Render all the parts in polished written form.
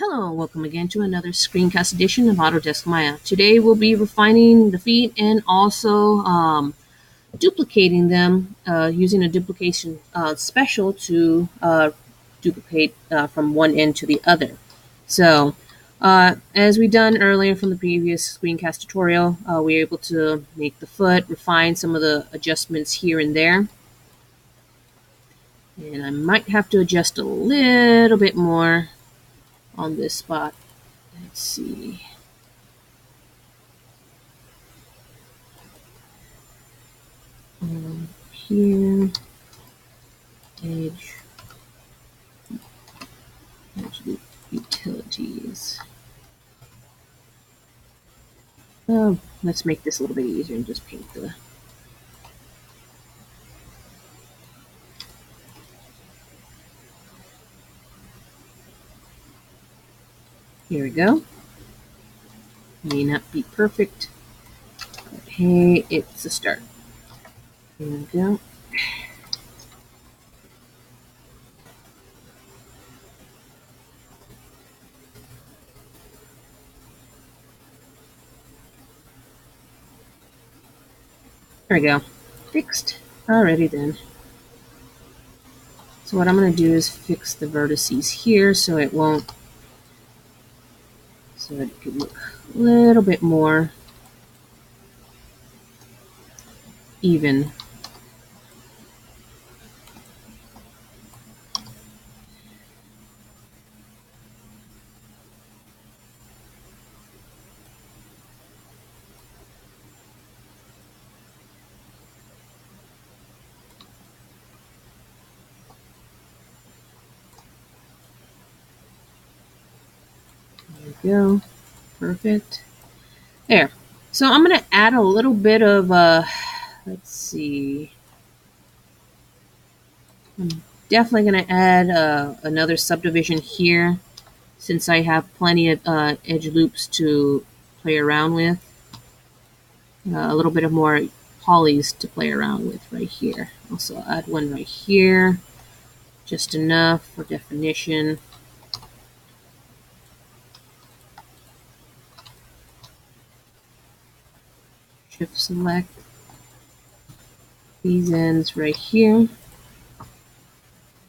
Hello and welcome again to another screencast edition of Autodesk Maya. Today we'll be refining the feet and also duplicating them using a duplication special to duplicate from one end to the other. So as we done earlier from the previous screencast tutorial, we were able to make the foot, refine some of the adjustments here and there. And I might have to adjust a little bit more on this spot. Let's see. Here, edge utilities. Oh, let's make this a little bit easier and just paint the. Here we go. May not be perfect, but hey, it's a start. Here we go. There we go. Fixed. Alrighty then. So what I'm going to do is fix the vertices here so it won't, so that it could look a little bit more even. There we go. Perfect. There. So I'm going to add a little bit of, let's see. I'm definitely going to add another subdivision here since I have plenty of edge loops to play around with. A little bit of more polys to play around with right here. Also add one right here. Just enough for definition. Shift select these ends right here.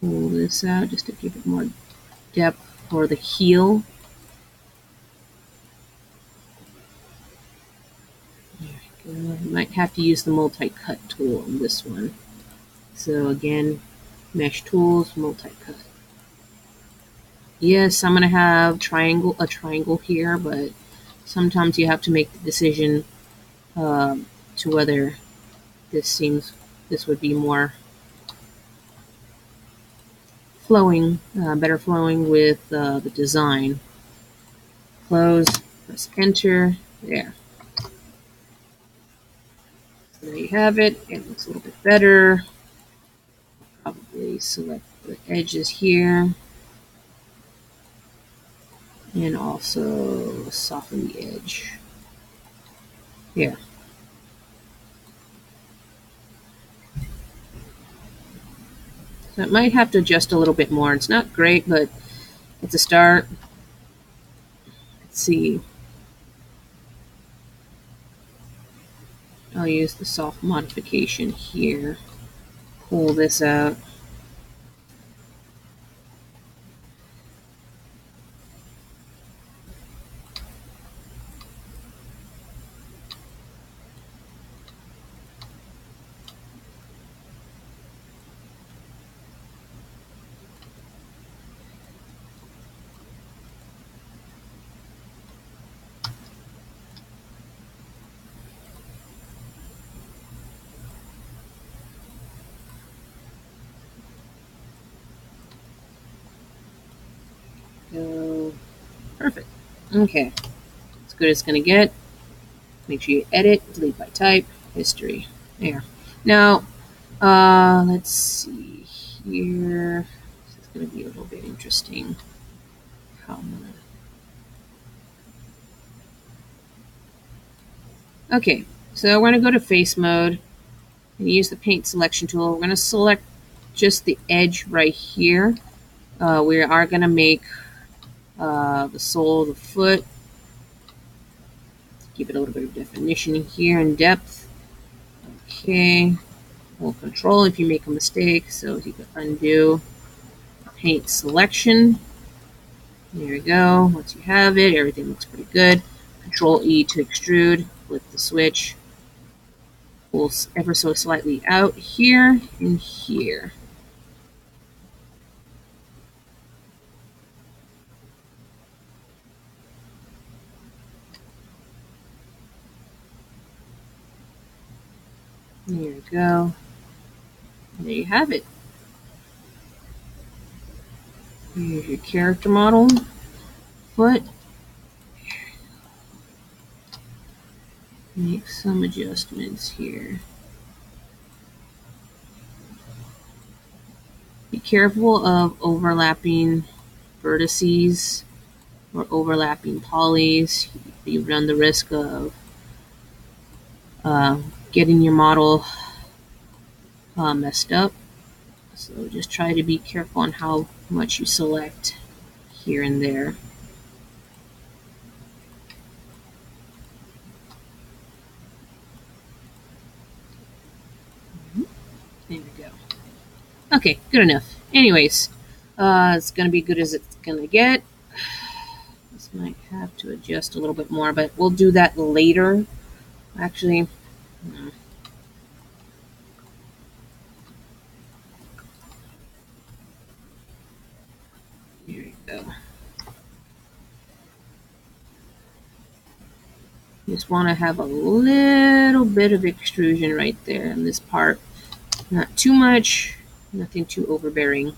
Pull this out just to give it more depth for the heel. There we go. I might have to use the multi-cut tool on this one. So again, mesh tools, multi-cut. Yes, I'm going to have a triangle here, but sometimes you have to make the decision to whether this would be more flowing, better flowing with the design. Close, press enter, there. So there you have it. It looks a little bit better. Probably select the edges here. And also soften the edge. Here. So it might have to adjust a little bit more. It's not great, but it's a start. Let's see. I'll use the soft modification here. Pull this out. Go. Perfect. Okay. As good as it's going to get. Make sure you edit, delete by type, history. There. Now, let's see here. This is going to be a little bit interesting. How I'm gonna... Okay, so we're going to go to face mode and use the paint selection tool. We're going to select just the edge right here. We are going to make the sole of the foot. Give it a little bit of definition here and depth. Okay. Hold control if you make a mistake, so you can undo. Paint selection. There we go. Once you have it, everything looks pretty good. Control E to extrude. Flip the switch. Pull ever so slightly out here and here. There you go. And there you have it. Here's your character model. Foot. Make some adjustments here. Be careful of overlapping vertices or overlapping polys. You run the risk of getting your model messed up. So just try to be careful on how much you select here and there. There we go. Okay, good enough. Anyways, it's going to be good as it's going to get. This might have to adjust a little bit more, but we'll do that later. Actually, no. Here you go. Just want to have a little bit of extrusion right there in this part. Not too much, nothing too overbearing.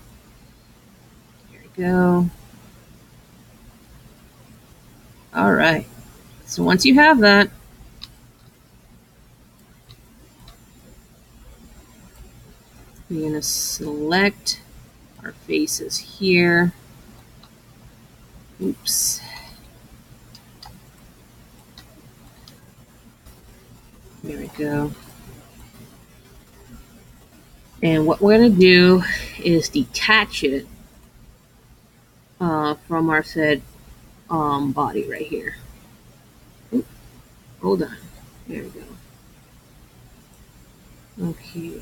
There we go. All right. So once you have that, we're going to select our faces here. Oops. There we go. And what we're going to do is detach it from our said body right here. Oop, hold on. There we go. Okay.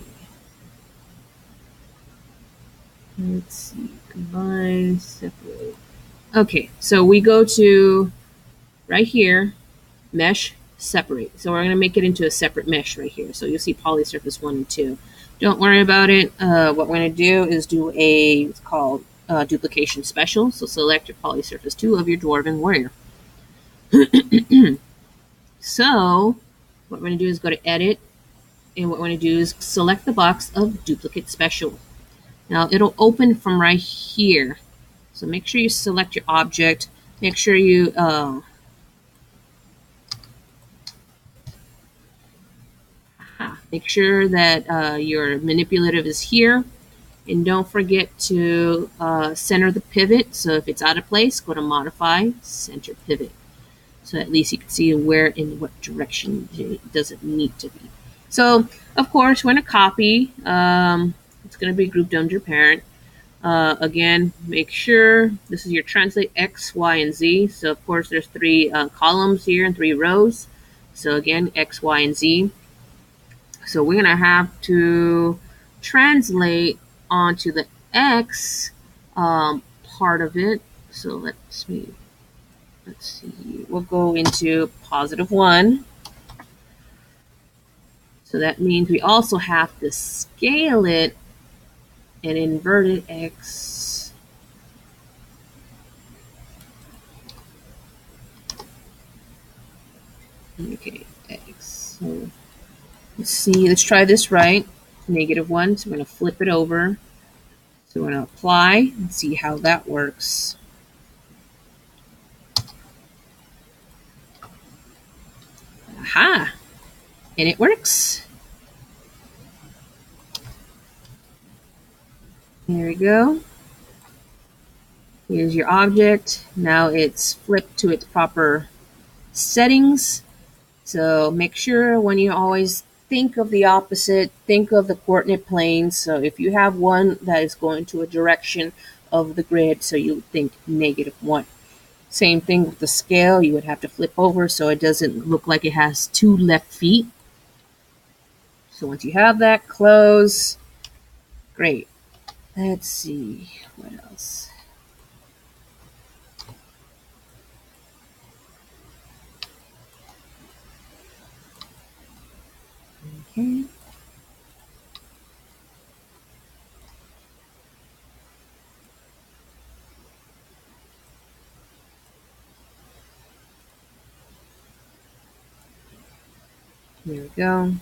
Let's see. Combine, separate. Okay, so we go to right here, mesh, separate. So we're going to make it into a separate mesh right here. So you'll see polysurface 1 and 2. Don't worry about it. What we're going to do is do it's called Duplication Special. So select your polysurface 2 of your Dwarven Warrior. So what we're going to do is go to Edit, and what we're going to do is select the box of Duplicate Special. Now it'll open from right here. So make sure you select your object. Make sure you make sure that your manipulative is here. And don't forget to center the pivot. So if it's out of place, go to Modify, Center Pivot. So at least you can see where in what direction does it need to be. So, of course, we're going to copy. It's going to be grouped under parent. Again, make sure this is your translate X, Y, and Z. So, of course, there's 3 columns here and 3 rows. So, again, X, Y, and Z. So, we're going to have to translate onto the X part of it. So, let's see. We'll go into +1. So that means we also have to scale it and invert it X. Okay, X. So let's see. Let's try this right. -1. So we're going to flip it over. So we're going to apply and see how that works. Aha! And it works. There we go. Here's your object. Now it's flipped to its proper settings. So make sure when you always think of the opposite, think of the coordinate planes. So if you have one that is going to a direction of the grid, so you think -1. Same thing with the scale. You would have to flip over so it doesn't look like it has two left feet. So once you have that, close. Great. Let's see, what else? Okay. There we go.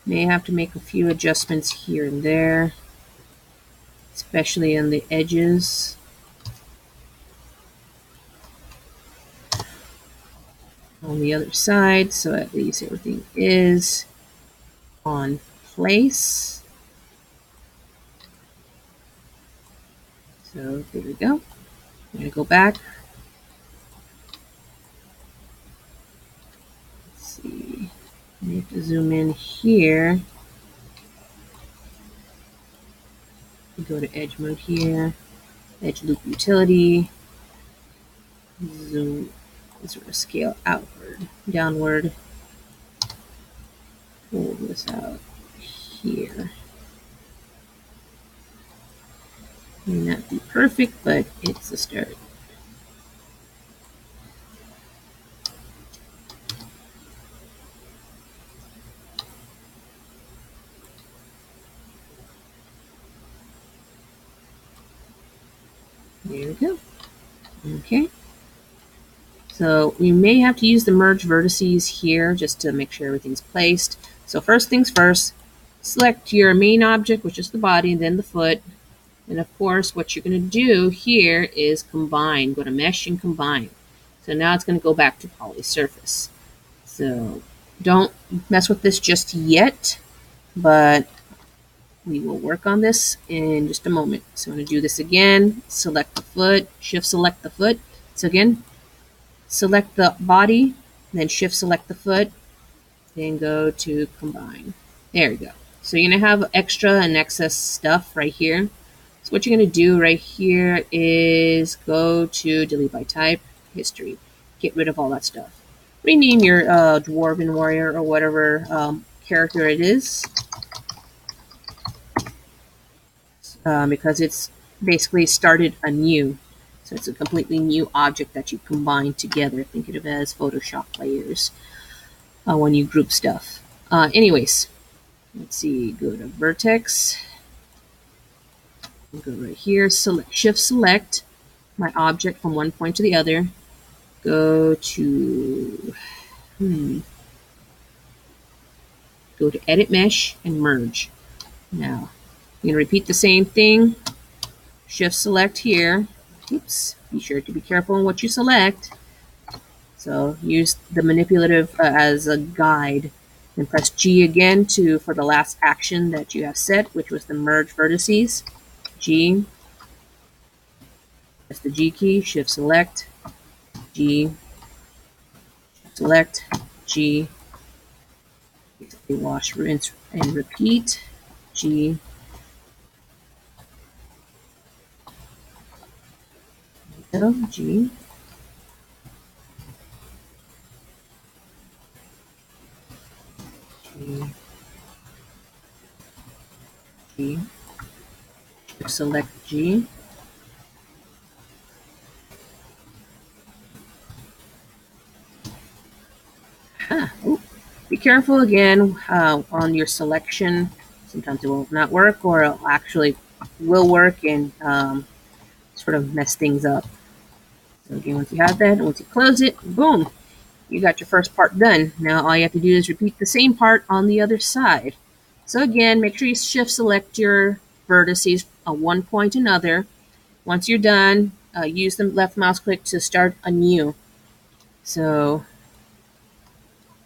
May have to make a few adjustments here and there, especially on the edges. On the other side, so at least everything is on place. So there we go. I'm going to go back. Let's see. I have to zoom in here. Go to edge mode here. Edge loop utility. Zoom. Sort of scale outward, downward. Pull this out here. May not be perfect, but it's a start. There we go. Okay. So we may have to use the merge vertices here just to make sure everything's placed. So first things first, select your main object, which is the body, then the foot. And of course, what you're going to do here is combine. Go to mesh and combine. So now it's going to go back to poly surface. So don't mess with this just yet, but we will work on this in just a moment. So I'm going to do this again. Select the foot, shift select the foot. So again, select the body, then shift select the foot, then go to combine. There we go. So you're going to have extra and excess stuff right here. So what you're going to do right here is go to delete by type, history. Get rid of all that stuff. Rename your dwarven warrior or whatever character it is, because it's basically started anew. So it's a completely new object that you combine together. Think of it as Photoshop layers when you group stuff. Anyways, let's see. Go to Vertex. Go right here. Select, shift select my object from one point to the other. Go to go to Edit Mesh and Merge. Now, you're going to repeat the same thing. Shift select here. Oops. Be sure to be careful in what you select. So use the manipulative as a guide. And press G again for the last action that you have set, which was the merge vertices. G. Press the G key. Shift select. G. Select. G. Basically wash, rinse, and repeat. G. L. G. G. G. Select G. Be careful again on your selection. Sometimes it will not work, or it actually will work and sort of mess things up. So again, once you have that, once you close it, boom, you got your first part done. Now all you have to do is repeat the same part on the other side. So again, make sure you shift select your vertices on one point another. Once you're done, use the left mouse click to start anew. So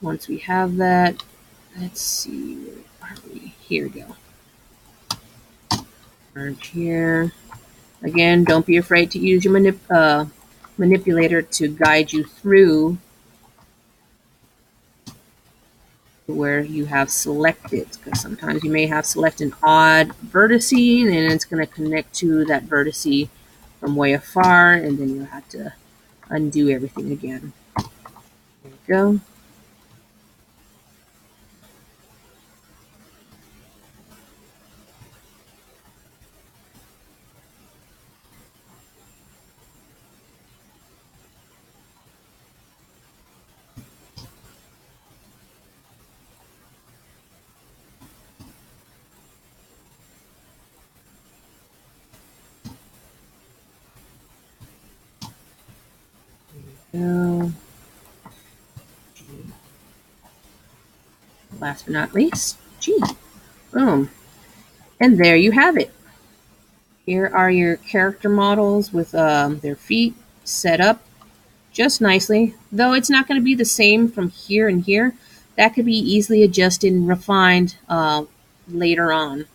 once we have that, let's see, where are we? Here we go. Merge here. Again, don't be afraid to use your manipulator to guide you through where you have selected, because sometimes you may have selected an odd vertice and it's going to connect to that vertice from way afar, and then you'll have to undo everything again. There you go. So, last but not least, G. Boom. And there you have it. Here are your character models with their feet set up just nicely. Though it's not going to be the same from here and here, that could be easily adjusted and refined later on.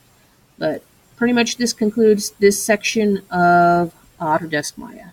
But pretty much this concludes this section of Autodesk Maya.